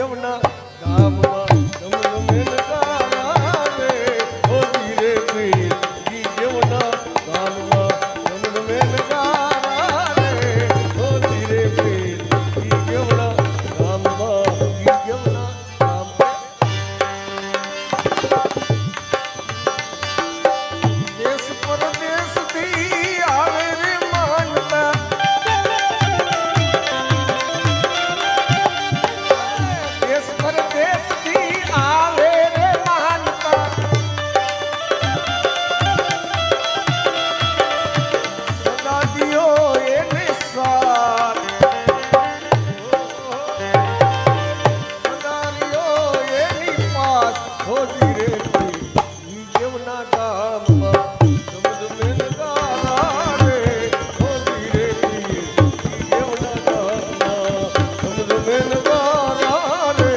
યમના ગામમાં ધમધમે નગારા રે ઓ ધીરે પીર ઈ યમના ગામમાં ધમધમે નગારા રે ઓ ધીરે પીર ઈ યમના ગામમાં ઈ યમના ગામમાં દેશ પરદેશથી આવે રે માનતા દેશ પરદેશથી આવે રે માનતા સદા દિયો એને સાથ સદા દિયો એની પાસ હો ધીરે ઈ યમના ગામમાં ધમધમે નગારા રે હો ધીરે ઈ યમના ગામમાં ધમધમે નગારા રે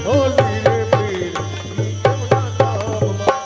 હો ધીરે પીર ઈ યમના ગામમાં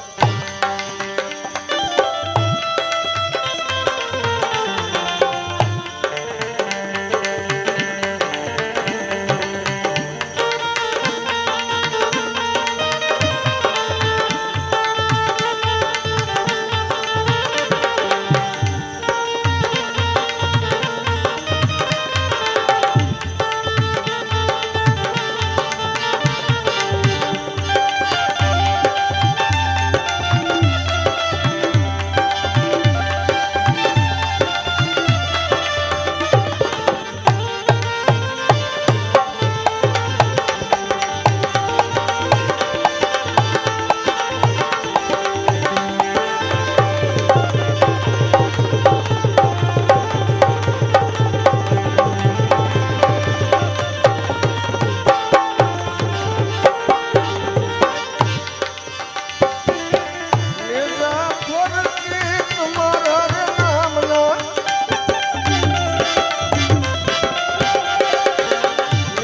એજા ફરકે તમારા રે નામના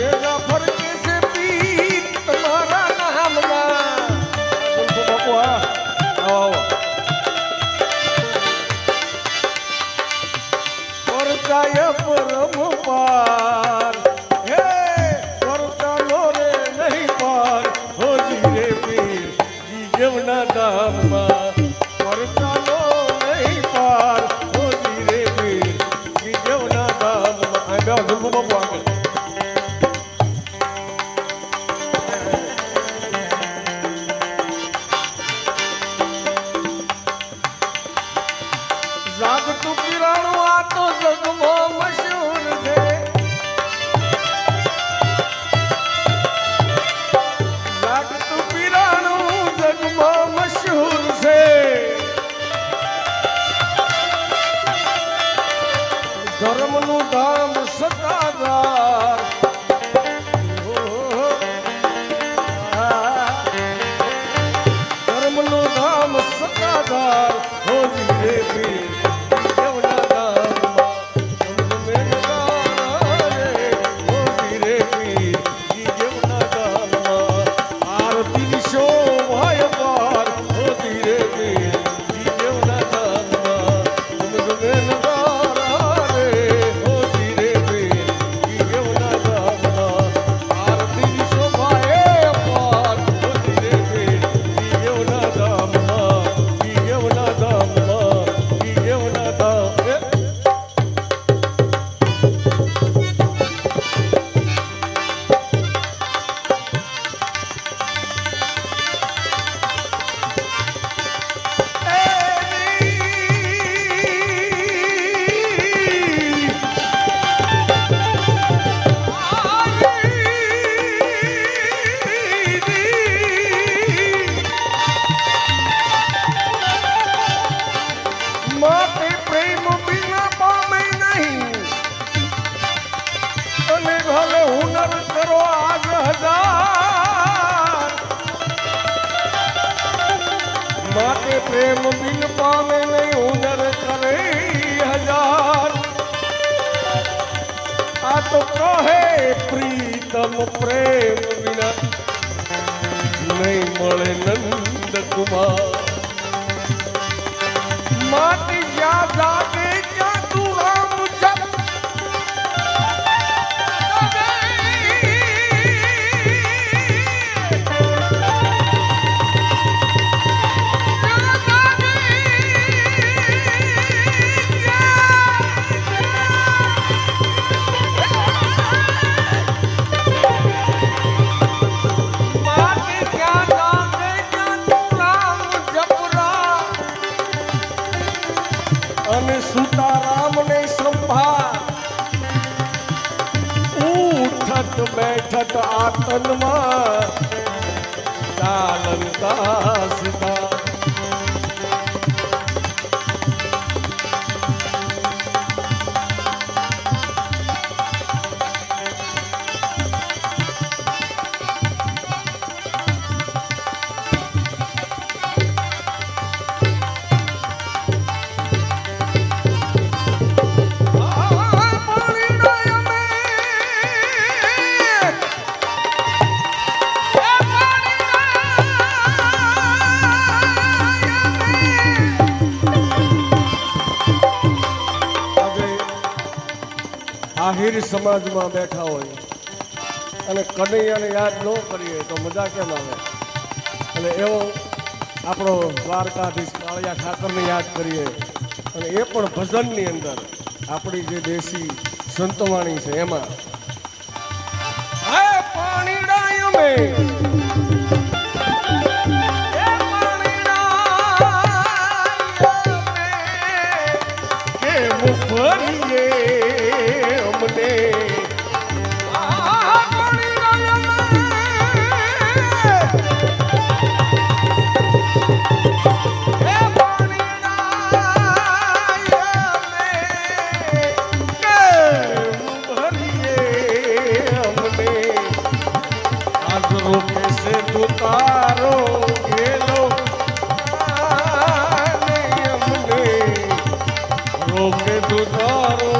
એજા ફરકે છે પીર તમારા નામના બોલતો બાપુ આવો પરચાય પરમ પાર હે પરચાનો રે નહીં પાર હો ધીરે પીર ઈ યમના ગામમાં પરચાનો નહીં પાર હો ધીરે પીર ઈ યમના ગામમાં આ બે ધુમો બાપુ આગળ જાગતું પીરાણું આ તો જગમાં મશહૂર છે જાગતું પીરાણું જગમાં મશહૂર છે ધર્મનું ધામ સત્તાધાર ધર્મનું ધામ સત્તાધાર હો ધીરે પીર યમના ગામમાં ધમધમે નગારા રે હો ધીરે પીર યમના ગામમાં આરતી શોભાય પાર હો ધીરે પીર યમના ગામમાં ધમધમે નગારા રે હો ધીરે પીર યમના ગામમાં આરતી શોભાય પાર હો ધીરે પીર યમના ગામમાં યમના ગામમાં યમના ગામ માટે પ્રેમ બિના પામે નહીં અને ભલે હુનર કરો આજ હજાર માટે પ્રેમ બિન પામે નહીં હુનર કરે હજાર આ તો કહે પ્રીતમ પ્રેમ વિના નહીં મળે નંદ કુમાર માટી જ્યાં જાગે ત્યાં તું રામ જપ બેઠત બેઠત આતનમાં ચાલતા સીતા આહિર સમાજમાં બેઠા હોય અને કનૈયાને યાદ ન કરીએ તો મજા કેમ આવે. અને એવો આપણો દ્વારકાધીશ કાળિયા ઠાકરને યાદ કરીએ અને એ પણ ભજનની અંદર આપણી જે દેશી સંતવાણી છે એમાં હા પાણીડા અમે ભરીએ અમને તારો ગેલો અમને રોકે તું તારો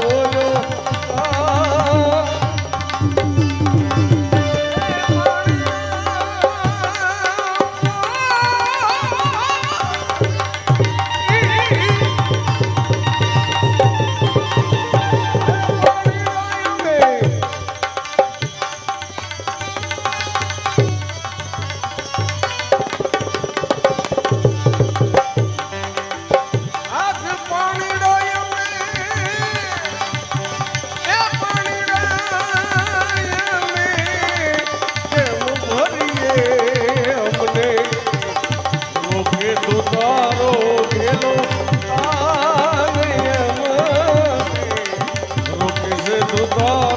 Oh